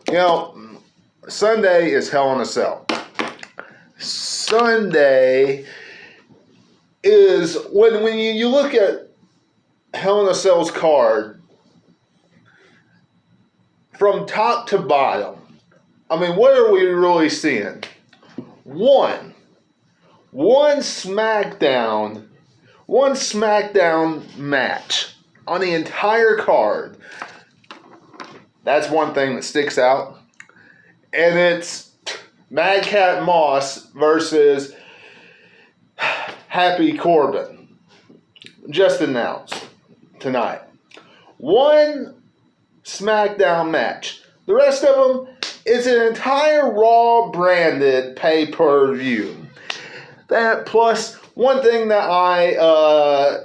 You know, Sunday is Hell in a Cell. Sunday is when you look at Hell in a Cell's card from top to bottom. I mean, what are we really seeing? One SmackDown match on the entire card. That's one thing that sticks out. And it's Madcap Moss versus Happy Corbin. Just announced tonight. One SmackDown match. The rest of them is an entire Raw branded pay-per-view. That plus one thing that I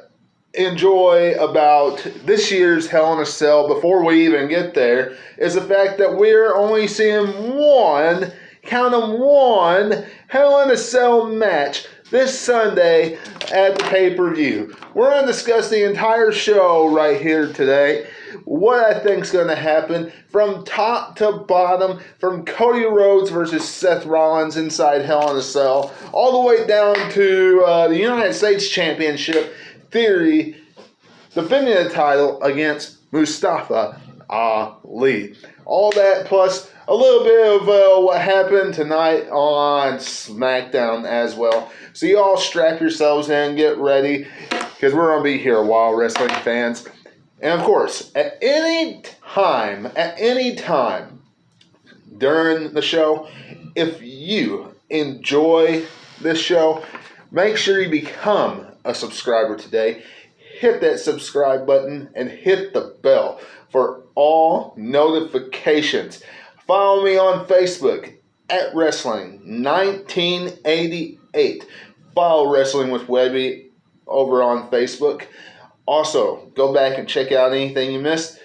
enjoy about this year's Hell in a Cell before we even get there is the fact that we're only seeing one Hell in a Cell match this Sunday at the pay-per-view. We're going to discuss the entire show right here today. What I think is going to happen from top to bottom, from Cody Rhodes versus Seth Rollins inside Hell in a Cell, all the way down to the United States Championship, Theory defending the title against Mustafa Ali. All that plus a little bit of what happened tonight on SmackDown as well. So you all strap yourselves in, get ready, because we're going to be here a while, wrestling fans. And of course, at any time during the show, if you enjoy this show, make sure you become a subscriber today. Hit that subscribe button and hit the bell for all notifications. Follow me on Facebook at Wrestling1988. Follow Wrestling with Webby over on Facebook. Also, go back and check out anything you missed.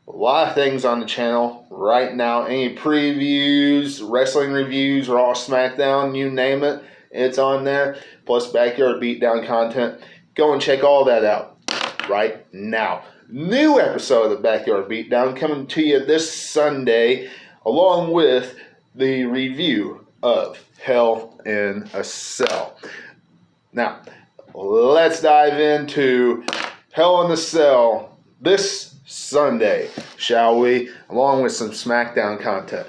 A lot of things on the channel right now. Any previews, wrestling reviews, Raw, SmackDown, you name it, it's on there. Plus Backyard Beatdown content. Go and check all that out right now. New episode of the Backyard Beatdown coming to you this Sunday, along with the review of Hell in a Cell. Now, let's dive into Hell in a Cell this Sunday, shall we? Along with some SmackDown content.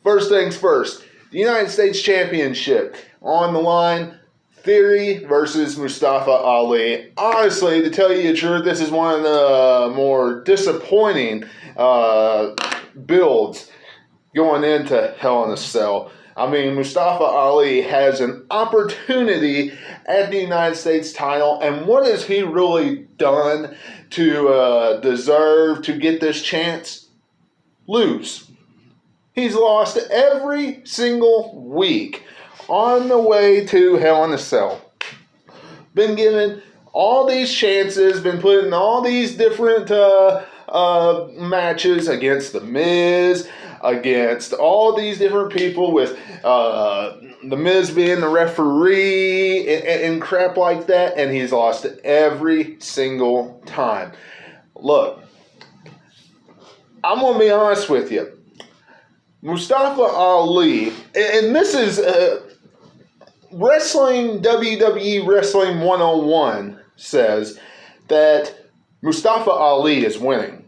First things first, the United States Championship on the line. Theory versus Mustafa Ali. Honestly, to tell you the truth, this is one of the more disappointing builds going into Hell in a Cell. I mean, Mustafa Ali has an opportunity at the United States title, and what has he really done to deserve to get this chance? Lose. He's lost every single week on the way to Hell in a Cell. Been given all these chances, been put in all these different matches against The Miz, against all these different people, with The Miz being the referee and crap like that, and he's lost every single time. Look, I'm going to be honest with you. Mustafa Ali, and this is WWE Wrestling 101 says that Mustafa Ali is winning.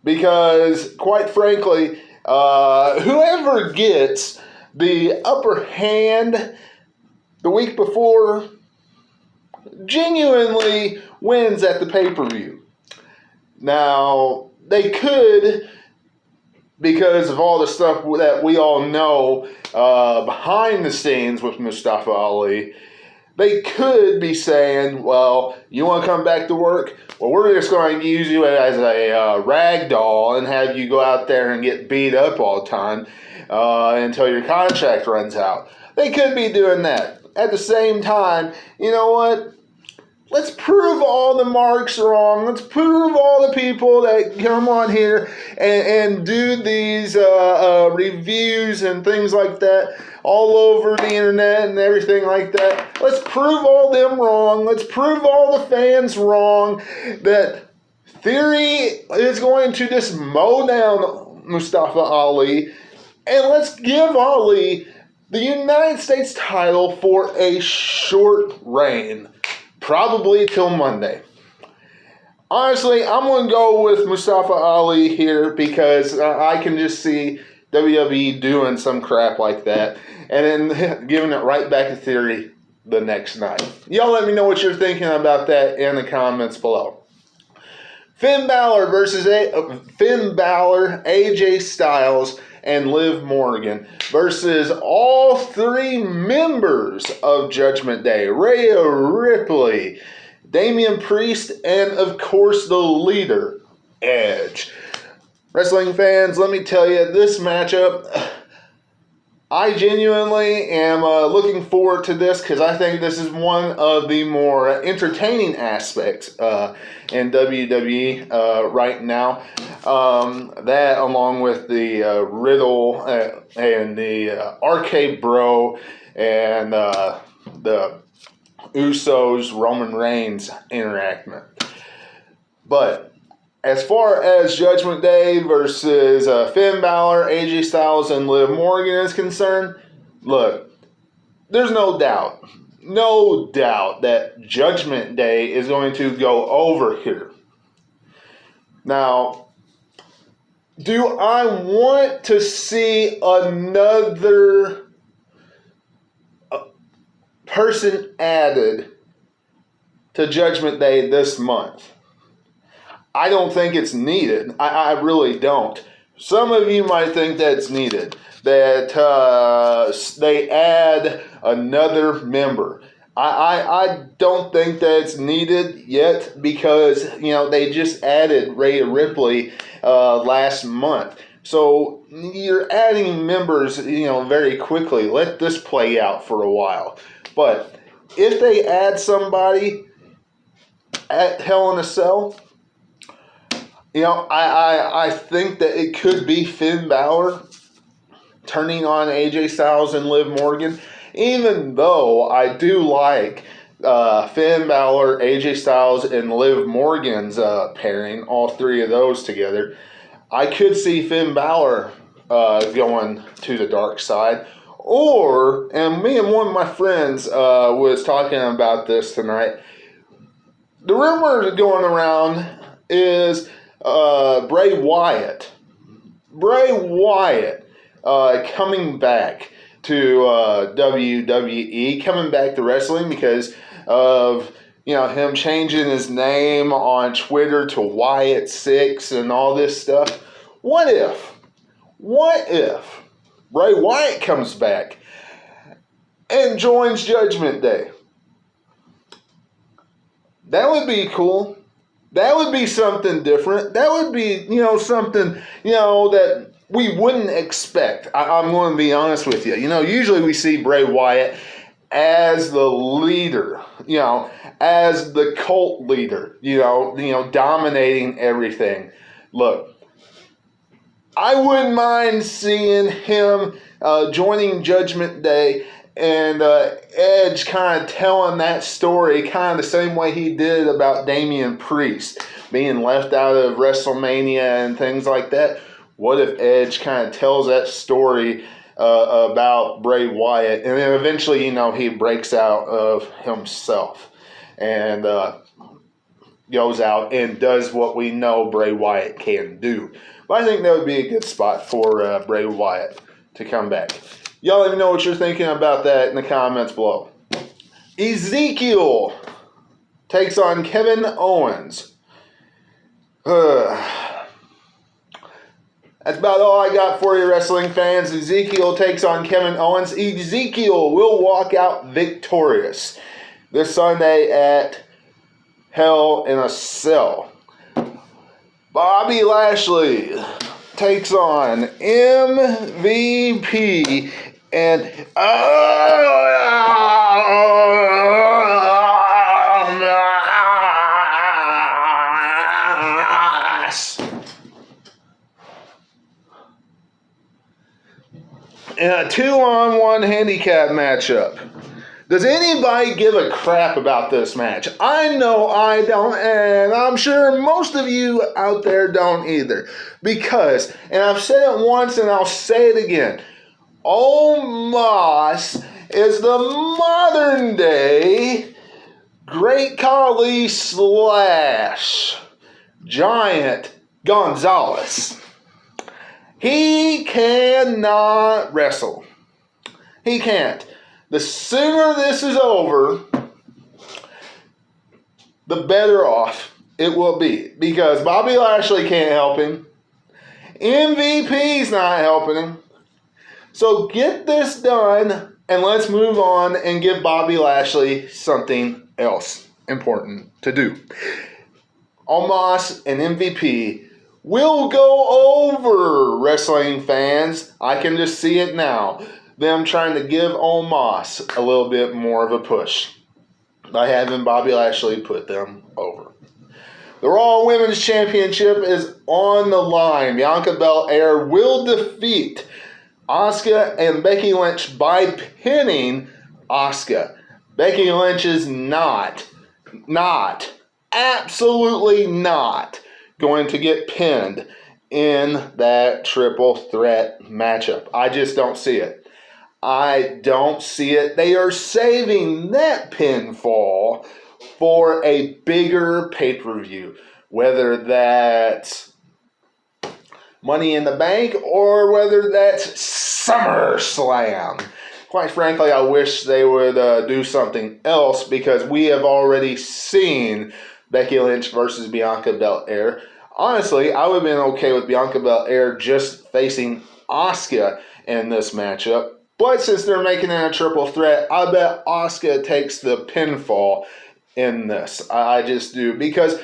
Because, quite frankly, whoever gets the upper hand the week before genuinely wins at the pay-per-view. Now, they could, because of all the stuff that we all know behind the scenes with Mustafa Ali, they could be saying, well, you want to come back to work? Well, we're just going to use you as a rag doll and have you go out there and get beat up all the time until your contract runs out. They could be doing that. At the same time, you know what? Let's prove all the marks wrong. Let's prove all the people that come on here and do these reviews and things like that all over the internet and everything like that. Let's prove all them wrong. Let's prove all the fans wrong that Theory is going to just mow down Mustafa Ali, and let's give Ali the United States title for a short reign, probably till Monday. Honestly, I'm going to go with Mustafa Ali here because I can just see WWE doing some crap like that and then giving it right back to Theory the next night. Y'all let me know what you're thinking about that in the comments below. Finn Balor, AJ Styles, and Liv Morgan versus all three members of Judgment Day. Rhea Ripley, Damian Priest, and of course the leader, Edge. Wrestling fans, let me tell you, this matchup, I genuinely am looking forward to this because I think this is one of the more entertaining aspects in WWE right now. That along with the Riddle and the RK Bro and the Usos Roman Reigns interaction. But as far as Judgment Day versus Finn Balor, AJ Styles, and Liv Morgan is concerned, look, there's no doubt that Judgment Day is going to go over here. Now, do I want to see another person added to Judgment Day this month? I don't think it's needed. I really don't. Some of you might think that's needed, that they add another member. I don't think that's needed yet because, they just added Rhea Ripley last month. So you're adding members, very quickly. Let this play out for a while. But if they add somebody at Hell in a Cell, I think that it could be Finn Balor turning on AJ Styles and Liv Morgan, even though I do like Finn Balor, AJ Styles, and Liv Morgan's pairing, all three of those together. I could see Finn Balor going to the dark side. And me and one of my friends was talking about this tonight. The rumor going around is Bray Wyatt coming back to WWE, coming back to wrestling because of him changing his name on Twitter to Wyatt6 and all this stuff. What if Bray Wyatt comes back and joins Judgment Day? That would be cool. That would be something different. That would be, something, that we wouldn't expect. I'm going to be honest with you. Usually we see Bray Wyatt as the leader, as the cult leader, dominating everything. Look, I wouldn't mind seeing him joining Judgment Day and Edge kind of telling that story kind of the same way he did about Damian Priest being left out of WrestleMania and things like that. What if Edge kind of tells that story about Bray Wyatt, and then eventually, he breaks out of himself and goes out and does what we know Bray Wyatt can do. But I think that would be a good spot for Bray Wyatt to come back. Y'all let me know what you're thinking about that in the comments below. Ezekiel takes on Kevin Owens. That's about all I got for you, wrestling fans. Ezekiel takes on Kevin Owens. Ezekiel will walk out victorious this Sunday at Hell in a Cell. Bobby Lashley takes on MVP and in a 2-on-1 handicap matchup. Does anybody give a crap about this match? I know I don't, and I'm sure most of you out there don't either. Because, and I've said it once and I'll say it again, Omos is the modern day Great Khali / Giant Gonzalez. He cannot wrestle. He can't. The sooner this is over, the better off it will be. Because Bobby Lashley can't help him. MVP's not helping him. So get this done and let's move on and give Bobby Lashley something else important to do. Omos and MVP will go over wrestling fans. I can just see it now. Them trying to give Omos a little bit more of a push by having Bobby Lashley put them over. The Raw Women's Championship is on the line. Bianca Belair will defeat Asuka and Becky Lynch by pinning Asuka. Becky Lynch is absolutely not going to get pinned in that triple threat matchup. I just don't see it. I don't see it. They are saving that pinfall for a bigger pay-per-view, whether that's Money in the Bank or whether that's SummerSlam. Quite frankly, I wish they would do something else because we have already seen Becky Lynch versus Bianca Belair. Honestly, I would have been okay with Bianca Belair just facing Asuka in this matchup. But since they're making it a triple threat, I bet Asuka takes the pinfall in this. I just do. Because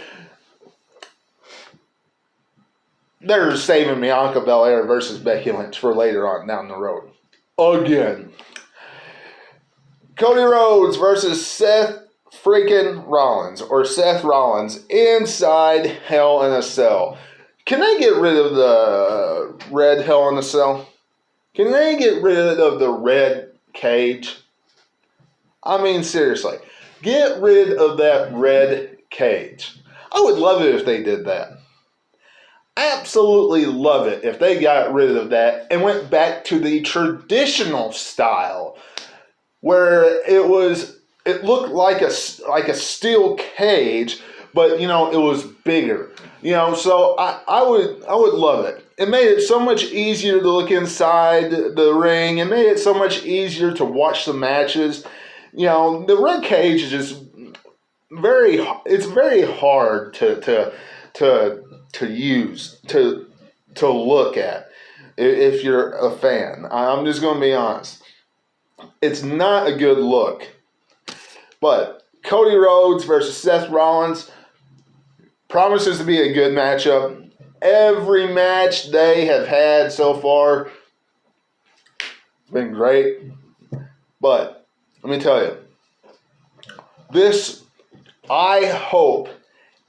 they're saving Bianca Belair versus Becky Lynch for later on down the road. Again. Cody Rhodes versus Seth freaking Rollins. Or Seth Rollins inside Hell in a Cell. Can they get rid of the red Hell in a Cell? Can they get rid of the red cage? I mean, seriously. Get rid of that red cage. I would love it if they did that. Absolutely love it if they got rid of that and went back to the traditional style where it looked like a steel cage, but it was bigger. So I would love it. It made it so much easier to look inside the ring. It made it so much easier to watch the matches. The red cage is just very hard to use, to look at if you're a fan. I'm just going to be honest. It's not a good look. But Cody Rhodes versus Seth Rollins promises to be a good matchup. Every match they have had so far has been great. But let me tell you, this, I hope,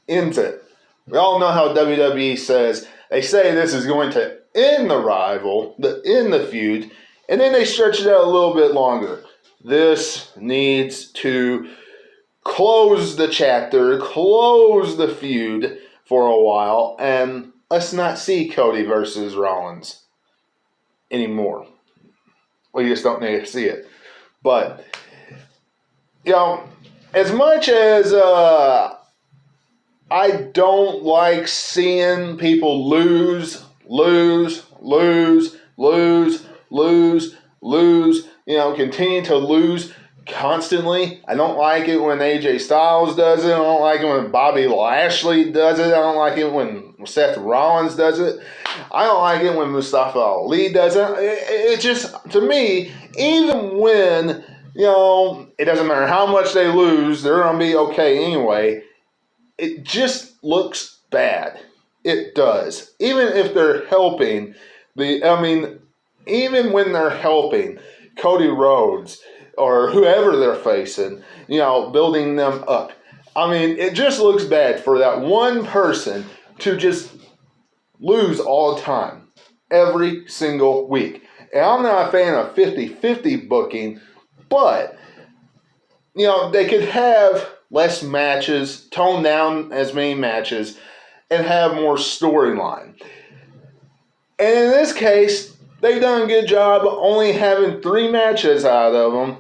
ends it. We all know how WWE says. They say this is going to end the feud, and then they stretch it out a little bit longer. This needs to close the chapter, close the feud for a while, and let's not see Cody versus Rollins anymore. We just don't need to see it. But, as much as I don't like seeing people lose, continue to lose constantly. I don't like it when AJ Styles does it. I don't like it when Bobby Lashley does it. I don't like it when Seth Rollins does it. I don't like it when Mustafa Ali does it. It just, to me, even when, it doesn't matter how much they lose, they're going to be okay anyway. It just looks bad. It does. Even if they're helping, even when they're helping Cody Rhodes or whoever they're facing, building them up. It just looks bad for that one person to just lose all the time, every single week. And I'm not a fan of 50-50 booking, but they could have less matches, tone down as many matches, and have more storyline. And in this case, they've done a good job only having 3 matches out of them.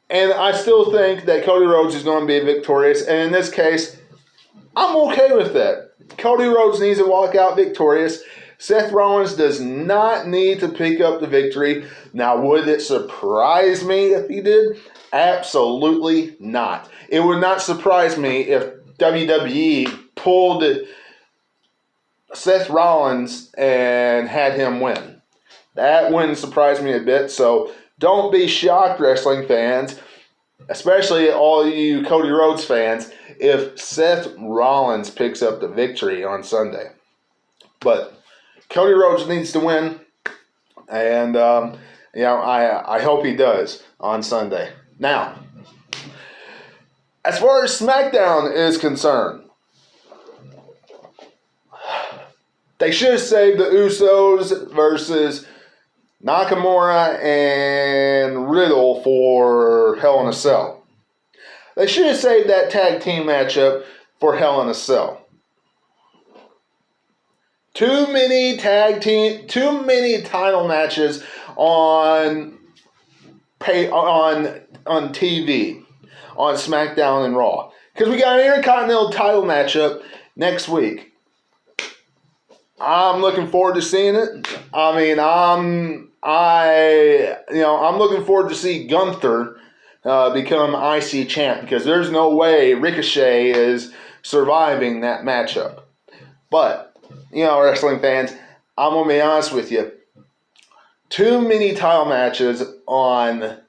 And I still think that Cody Rhodes is going to be victorious. And in this case, I'm okay with that. Cody Rhodes needs to walk out victorious. Seth Rollins does not need to pick up the victory. Now, would it surprise me if he did? Absolutely not. It would not surprise me if WWE pulled Seth Rollins and had him win. That wouldn't surprise me a bit. So don't be shocked, wrestling fans, especially all you Cody Rhodes fans, if Seth Rollins picks up the victory on Sunday. But Cody Rhodes needs to win, and I hope he does on Sunday. Now, as far as SmackDown is concerned, they should have saved the Usos versus Nakamura and Riddle for Hell in a Cell. They should have saved that tag team matchup for Hell in a Cell. Too many title matches on TV, on SmackDown and Raw. Because we got an Intercontinental title matchup next week. I'm looking forward to seeing it. I'm looking forward to see Gunther become IC champ, because there's no way Ricochet is surviving that matchup. But wrestling fans, I'm going to be honest with you. Too many title matches on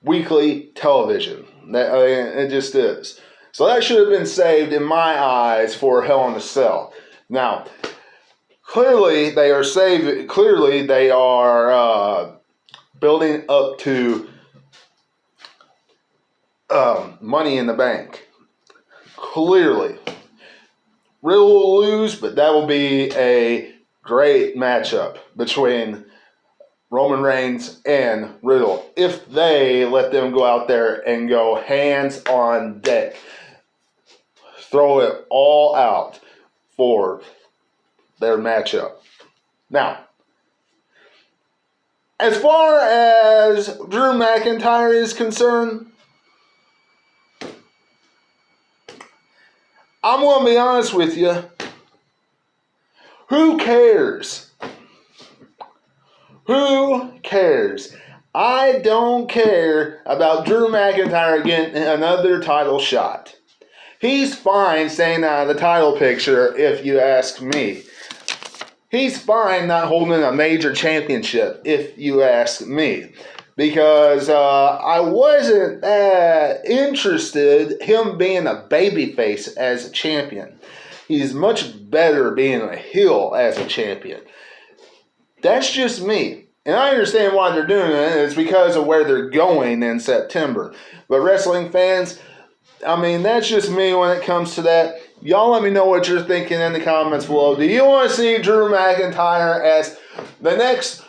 weekly television. It just is. So that should have been saved, in my eyes, for Hell in a Cell. Now, clearly they are building up to Money in the Bank. Clearly. Riddle will lose, but that will be a great matchup between Roman Reigns and Riddle, if they let them go out there and go hands on deck. Throw it all out for their matchup. Now, as far as Drew McIntyre is concerned, I'm going to be honest with you. Who cares? Who cares? I don't care about Drew McIntyre getting another title shot. He's fine staying out of the title picture, if you ask me. He's fine not holding a major championship, if you ask me. Because I wasn't that interested him being a babyface as a champion. He's much better being a heel as a champion. That's just me. And I understand why they're doing it. It's because of where they're going in September. But wrestling fans, that's just me when it comes to that. Y'all let me know what you're thinking in the comments below. Do you want to see Drew McIntyre as the next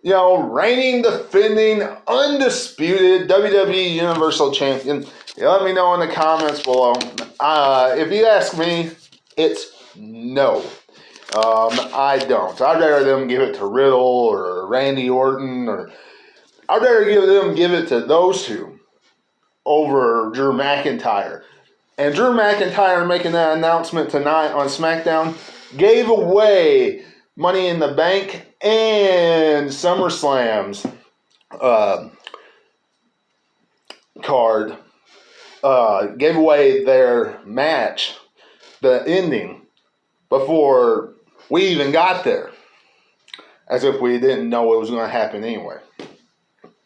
reigning, defending, undisputed WWE Universal Champion? Let me know in the comments below. If you ask me, it's no. I don't. I'd rather them give it to Riddle or Randy Orton, or I'd rather give it to those two over Drew McIntyre. And Drew McIntyre making that announcement tonight on SmackDown gave away Money in the Bank and SummerSlam's card. Gave away their match, the ending, before we even got there. As if we didn't know what was going to happen anyway.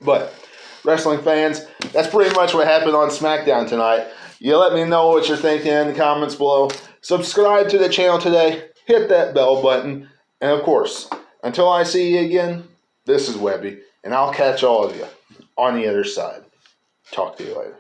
But, wrestling fans, that's pretty much what happened on SmackDown tonight. You let me know what you're thinking in the comments below. Subscribe to the channel today. Hit that bell button. And of course, until I see you again, this is Webby. And I'll catch all of you on the other side. Talk to you later.